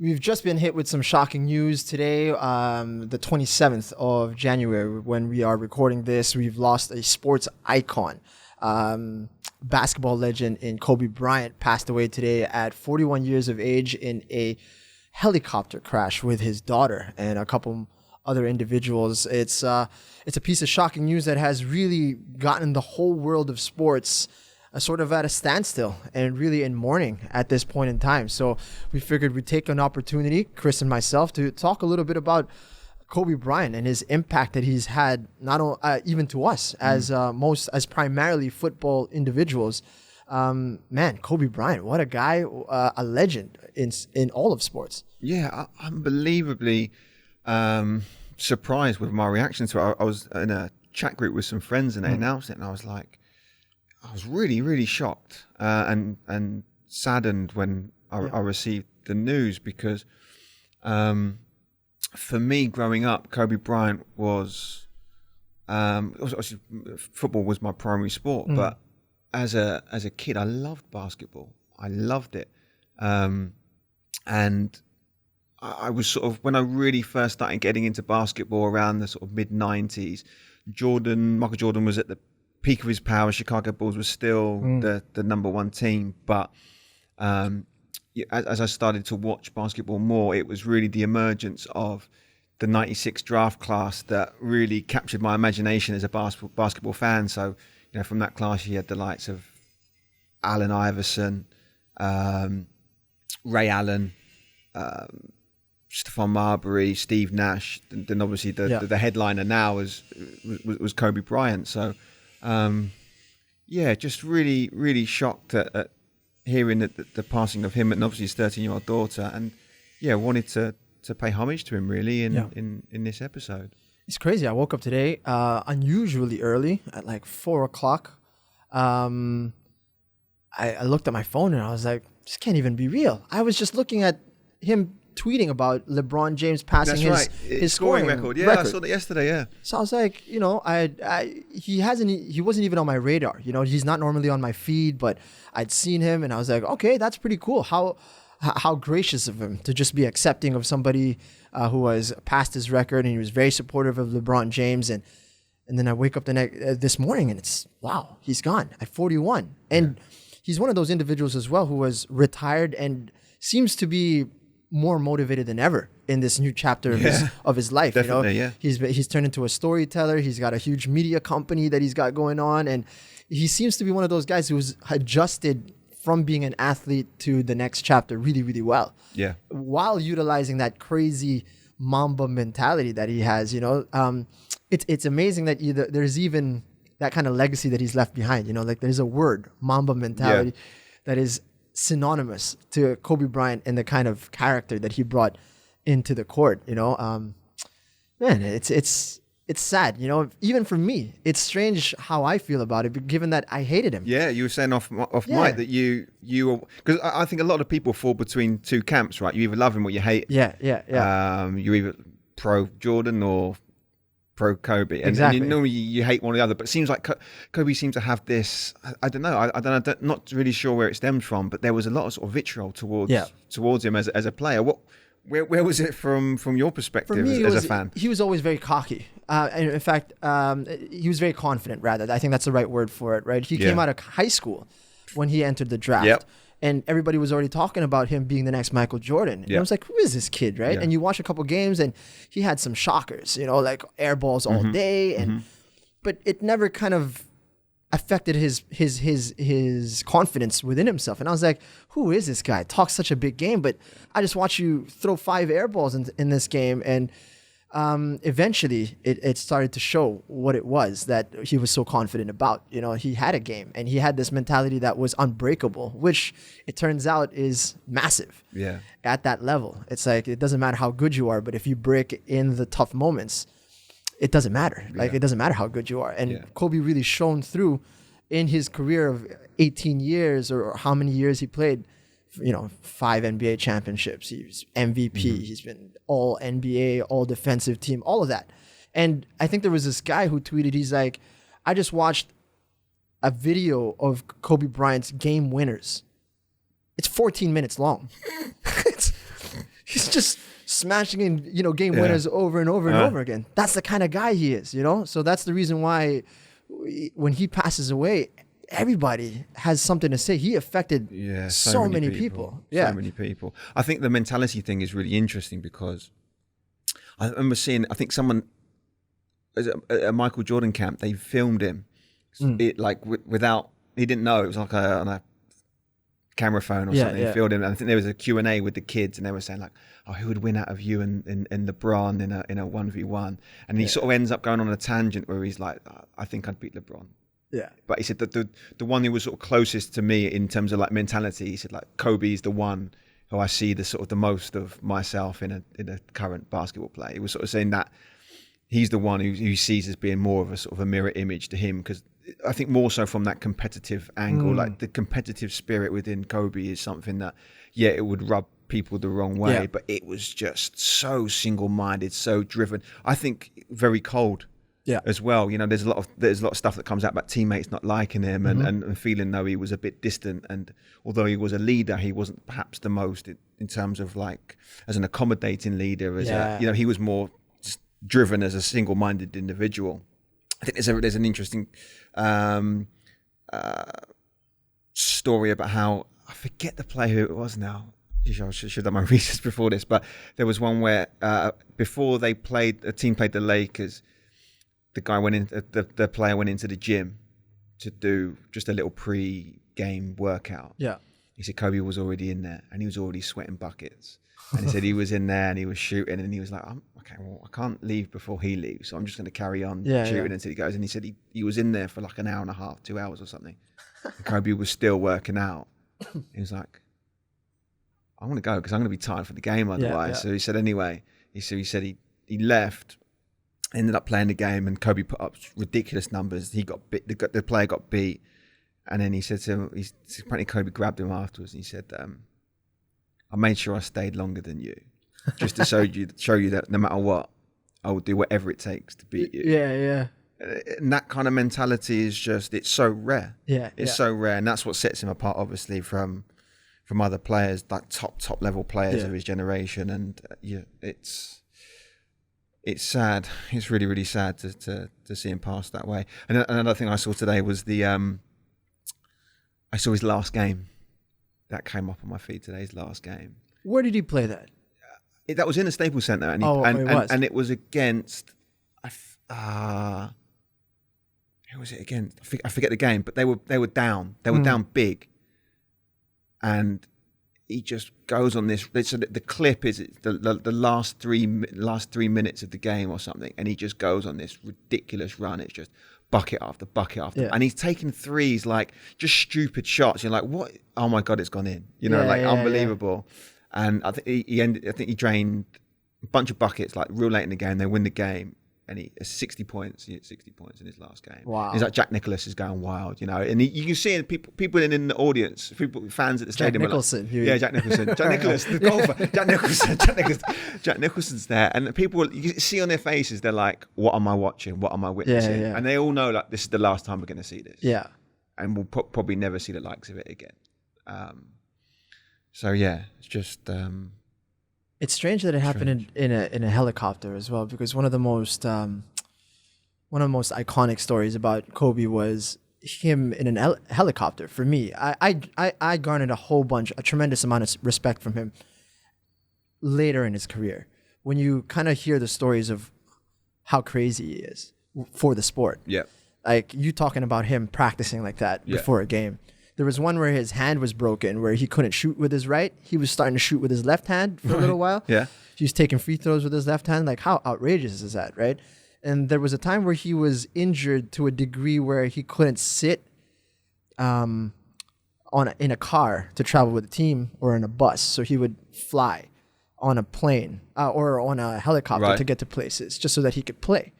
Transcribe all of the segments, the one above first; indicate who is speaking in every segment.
Speaker 1: We've just been hit with some shocking news today, the 27th of January, when we are recording this. We've lost a sports icon. Basketball legend in Kobe Bryant passed away today at 41 years of age in a helicopter crash with his daughter and a couple other individuals. It's a piece of shocking news that has really gotten the whole world of sports sort of at a standstill and really in mourning at this point in time. So we figured we'd take an opportunity, Chris and myself, to talk a little bit about Kobe Bryant and his impact that he's had, not only even to us as primarily football individuals. Man, Kobe Bryant, what a guy, a legend in all of sports.
Speaker 2: Yeah, unbelievably surprised with my reaction to it. I was in a chat group with some friends and they announced it, and I was really, really shocked and saddened when I received the news, because for me, growing up, Kobe Bryant was football was my primary sport, but as a kid, I loved basketball. I loved it, and I was sort of, when I really first started getting into basketball around the sort of mid '90s, Michael Jordan was at the peak of his power. Chicago Bulls was still the number one team, but as I started to watch basketball more, it was really the emergence of the '96 draft class that really captured my imagination as a basketball fan. So, from that class, you had the likes of Allen Iverson, Ray Allen, Stephon Marbury, Steve Nash. Then obviously the headliner now was Kobe Bryant. So, just really, really shocked at hearing the passing of him and obviously his 13-year-old daughter, and wanted to pay homage to him really in this episode.
Speaker 1: It's crazy. I woke up today unusually early at like 4:00. I looked at my phone and I was like, this can't even be real. I was just looking at him tweeting about LeBron James passing his scoring record.
Speaker 2: Yeah, I saw that yesterday. Yeah.
Speaker 1: So I was like, he wasn't even on my radar. He's not normally on my feed, but I'd seen him and I was like, okay, that's pretty cool. How gracious of him to just be accepting of somebody who was past his record, and he was very supportive of LeBron James. And then I wake up this morning and it's, wow, he's gone at 41. And he's one of those individuals as well who was retired and seems to be more motivated than ever in this new chapter of his life.
Speaker 2: Definitely,
Speaker 1: He's turned into a storyteller. He's got a huge media company that he's got going on, and he seems to be one of those guys who's adjusted from being an athlete to the next chapter really, really well. Yeah. While utilizing that crazy Mamba mentality that he has, it's amazing that there's even that kind of legacy that he's left behind. Like there's a word, Mamba mentality, that is synonymous to Kobe Bryant and the kind of character that he brought into the court. Man, it's sad. Even for me, it's strange how I feel about it, given that I hated him.
Speaker 2: Yeah, you were saying off mic that you were, because I think a lot of people fall between two camps, right? You either love him or you hate him.
Speaker 1: Yeah.
Speaker 2: You're either pro Jordan or pro Kobe, and
Speaker 1: exactly.
Speaker 2: And normally you hate one or the other. But it seems like Kobe seems to have this. I don't know. I'm not really sure where it stems from, but there was a lot of sort of vitriol towards him as a player. Where was it from your perspective as a fan?
Speaker 1: He was always very cocky. And in fact, he was very confident, rather. I think that's the right word for it, right? He came out of high school when he entered the draft. Yep. And everybody was already talking about him being the next Michael Jordan. And I was like, who is this kid, right? Yeah. And you watch a couple games and he had some shockers, like air balls all day. But it never kind of affected his confidence within himself. And I was like, who is this guy? Talks such a big game, but I just watch you throw 5 air balls in this game. And eventually it started to show what it was that he was so confident about. He had a game and he had this mentality that was unbreakable, which it turns out is massive. Yeah. At that level. It's like, it doesn't matter how good you are, but if you break in the tough moments, it doesn't matter. Like, it doesn't matter how good you are. And Kobe really shone through in his career of 18 years or how many years he played. 5 NBA championships. He's MVP. He's been all NBA, all defensive team, all of that. And I think there was this guy who tweeted, he's like, I just watched a video of Kobe Bryant's game winners. It's 14 minutes long. he's just smashing in, game winners over and over and over again. That's the kind of guy he is, So that's the reason why when he passes away, everybody has something to say. He affected so many people.
Speaker 2: So many people. I think the mentality thing is really interesting because I remember seeing, I think someone at a Michael Jordan camp, they filmed him without, he didn't know, it was like on a camera phone or something. They filmed him, and I think there was a Q&A with the kids, and they were saying like, oh, who would win out of you and LeBron in a 1v1? And he sort of ends up going on a tangent where he's like, I think I'd beat LeBron.
Speaker 1: Yeah.
Speaker 2: But he said that the one who was sort of closest to me in terms of like mentality, he said like Kobe's the one who I see the sort of the most of myself in a current basketball player. He was sort of saying that he's the one who sees as being more of a sort of a mirror image to him, because I think more so from that competitive angle, like the competitive spirit within Kobe is something that, it would rub people the wrong way, but it was just so single-minded, so driven. I think very cold. As well, there's a lot of stuff that comes out about teammates not liking him and feeling though he was a bit distant, and although he was a leader, he wasn't perhaps the most in terms of like as an accommodating leader. He was more just driven as a single-minded individual. I think there's an interesting story about how, I forget the player who it was now. I should have done my research before this, but there was one where before the team played the Lakers. The player went into the gym to do just a little pre-game workout.
Speaker 1: Yeah.
Speaker 2: He said Kobe was already in there and he was already sweating buckets. And he said he was in there and he was shooting, and he was like, okay, well, I can't leave before he leaves, so I'm just going to carry on shooting until he goes. And he said he was in there for like an hour and a half, 2 hours or something. And Kobe was still working out. He was like, I want to go because I'm going to be tired for the game otherwise. So he said anyway, he said he left. Ended up playing the game, and Kobe put up ridiculous numbers. He got beat, the player got beat, and then he said to him, apparently Kobe grabbed him afterwards, and he said, I made sure I stayed longer than you, just to show you that no matter what, I will do whatever it takes to beat you.
Speaker 1: Yeah.
Speaker 2: And that kind of mentality is just, it's so rare. It's so rare, and that's what sets him apart, obviously, from other players, like top level players of his generation. And it's sad. It's really, really sad to see him pass that way. And another thing I saw today was I saw his last game. That came up on my feed today, his last game.
Speaker 1: Where did he play that?
Speaker 2: That was in the Staples Center. And and it was against, who was it against? I forget the game, but they were down. They were down big. And he just goes on this. So the clip is the last three minutes of the game or something, and he just goes on this ridiculous run. It's just bucket after bucket after, and he's taking threes like just stupid shots. You're like, what? Oh my god, it's gone in. Unbelievable. And I think he drained a bunch of buckets like real late in the game. They win the game. And he has 60 points. He hit 60 points in his last game.
Speaker 1: Wow!
Speaker 2: He's like Jack Nicklaus is going wild, and you can see people in the audience, fans at the stadium.
Speaker 1: Jack Nicholson,
Speaker 2: Jack Nicholson, Jack Nicklaus, the golfer. Jack Nicholson's there, and people you see on their faces, they're like, "What am I watching? What am I witnessing?" And they all know like this is the last time we're going to see this.
Speaker 1: Yeah,
Speaker 2: and we'll probably never see the likes of it again. It's just.
Speaker 1: It's strange that it happened in a helicopter as well, because one of the most iconic stories about Kobe was him in a helicopter. For me, I garnered a tremendous amount of respect from him later in his career, when you kind of hear the stories of how crazy he is for the sport.
Speaker 2: Yeah,
Speaker 1: like you talking about him practicing like that before a game. There was one where his hand was broken, where he couldn't shoot with his right. He was starting to shoot with his left hand for a little while.
Speaker 2: Yeah.
Speaker 1: He was taking free throws with his left hand. Like, how outrageous is that, right? And there was a time where he was injured to a degree where he couldn't sit in a car to travel with the team or in a bus. So he would fly on a plane or on a helicopter to get to places just so that he could play.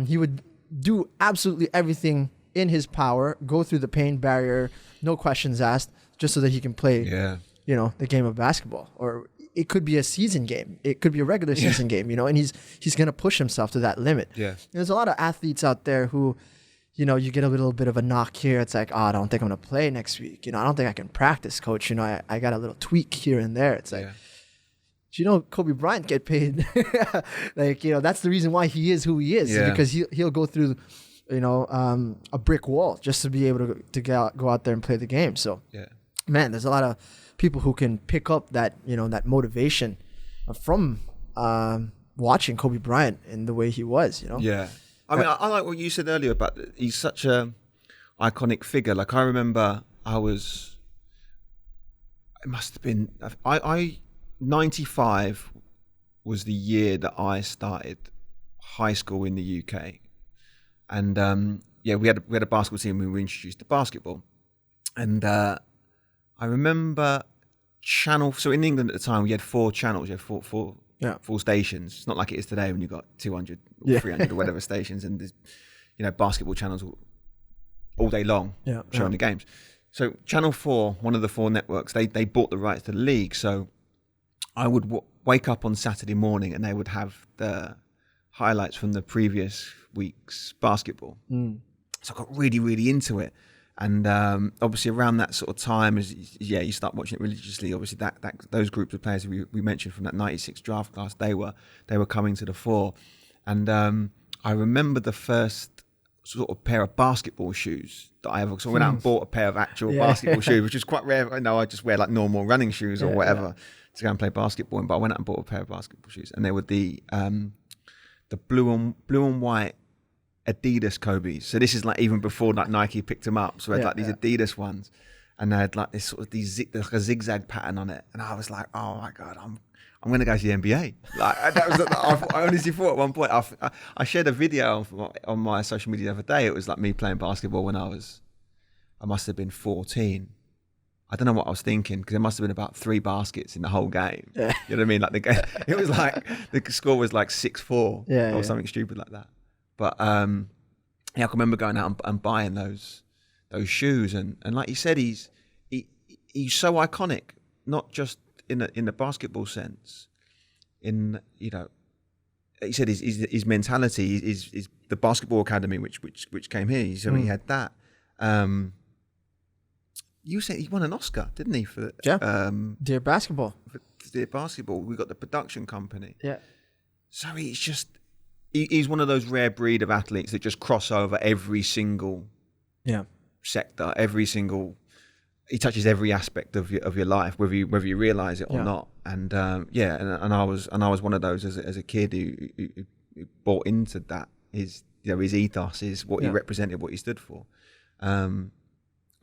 Speaker 1: He would do absolutely everything in his power, go through the pain barrier, no questions asked, just so that he can play, the game of basketball. Or it could be a season game. It could be a regular season game, and he's going to push himself to that limit.
Speaker 2: Yeah.
Speaker 1: There's a lot of athletes out there who, you get a little bit of a knock here. It's like, I don't think I'm going to play next week. I don't think I can practice, coach. I got a little tweak here and there. It's like, you know Kobe Bryant get paid? Like, you know, that's the reason why he is who he is.
Speaker 2: Yeah.
Speaker 1: Because he'll go through, you know, a brick wall just to be able to go out there and play the game. So,
Speaker 2: Yeah.
Speaker 1: man, there's a lot of people who can pick up that, you know, that motivation from watching Kobe Bryant in the way he was, you know?
Speaker 2: Yeah. I mean, I like what you said earlier about he's such a iconic figure. Like, I remember it must have been, 95 was the year that I started high school in the UK. And we had a basketball team when we were introduced to basketball. And I remember so in England at the time, we had 4 channels, you had four stations. It's not like it is today when you've got 200 or 300 or whatever stations, and there's, you know, basketball channels all day long showing the games. So Channel 4, one of the 4 networks, they bought the rights to the league. So I would wake up on Saturday morning and they would have the highlights from the previous week's basketball. So I got really, really into it. And obviously around that sort of time, you start watching it religiously. Obviously that those groups of players we mentioned from that 96 draft class, they were coming to the fore. And I remember the first sort of pair of basketball shoes that I ever. So I went out and bought a pair of actual basketball shoes, which is quite rare. I know I just wear like normal running shoes or whatever to go and play basketball in. But I went out and bought a pair of basketball shoes, and they were the blue and white Adidas Kobe's. So this is like even before like Nike picked them up. So I had like these Adidas ones, and they had like this sort of like a zigzag pattern on it. And I was like, oh my God, I'm going to go to the NBA. Like that was, I honestly thought at one point, I shared a video on my social media the other day. It was like me playing basketball when I must have been 14. I don't know what I was thinking, because there must have been about 3 baskets in the whole game. Yeah. You know what I mean? Like the game, it was like the score was like 6-4 or something stupid like that. But I can remember going out and buying those shoes, and like you said, he's so iconic, not just in the basketball sense. In, you know, he said his mentality is the basketball academy which came here. So he had that. You said he won an Oscar, didn't he? For
Speaker 1: Dear Basketball.
Speaker 2: For Dear Basketball, we got the production company.
Speaker 1: Yeah.
Speaker 2: So he's one of those rare breed of athletes that just cross over every single sector, he touches every aspect of your life, whether you realize it or not. And and I was one of those as a kid who bought into that. His ethos is what he represented, what he stood for.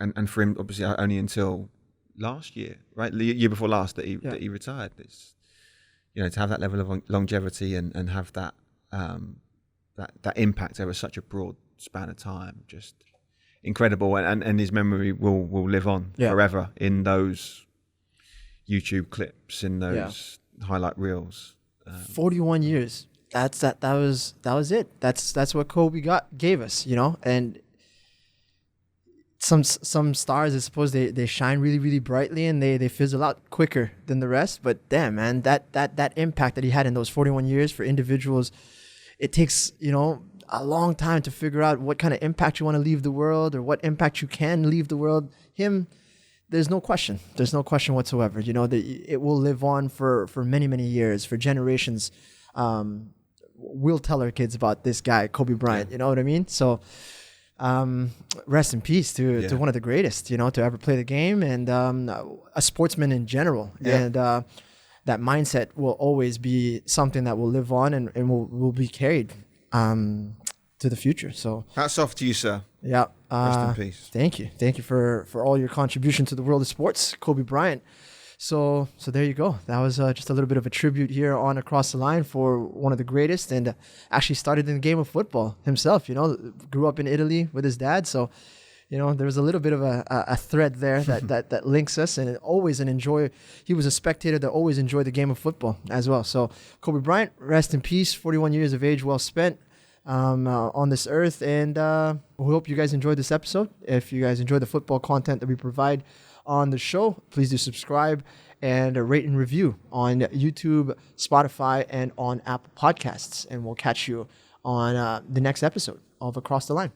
Speaker 2: And for him, obviously, only until last year, right? The year before last that he retired. It's, to have that level of longevity and have that that impact over such a broad span of time, just incredible. And his memory will live on forever in those YouTube clips, in those highlight reels.
Speaker 1: 41 years. That was it. That's what Kobe gave us, and some stars, I suppose they shine really, really brightly, and they fizzle out quicker than the rest. But damn, man, that impact that he had in those 41 years for individuals, it takes, a long time to figure out what kind of impact you want to leave the world, or what impact you can leave the world. There's no question. There's no question whatsoever. That it will live on for many, many years, for generations. We'll tell our kids about this guy, Kobe Bryant. You know what I mean? So, rest in peace to one of the greatest, to ever play the game, and a sportsman in general. Yeah. And that mindset will always be something that will live on and will be carried to the future. So
Speaker 2: hats off to you, sir.
Speaker 1: Yeah.
Speaker 2: Rest in peace.
Speaker 1: Thank you for all your contribution to the world of sports, Kobe Bryant. So there you go. That was just a little bit of a tribute here on Across the Line for one of the greatest, and actually started in the game of football himself. Grew up in Italy with his dad. So, there was a little bit of a thread there that links us, and he was a spectator that always enjoyed the game of football as well. So Kobe Bryant, rest in peace, 41 years of age well spent on this earth. And we hope you guys enjoyed this episode. If you guys enjoy the football content that we provide on the show, please do subscribe and rate and review on YouTube, Spotify, and on Apple Podcasts. And we'll catch you on the next episode of Across the Line.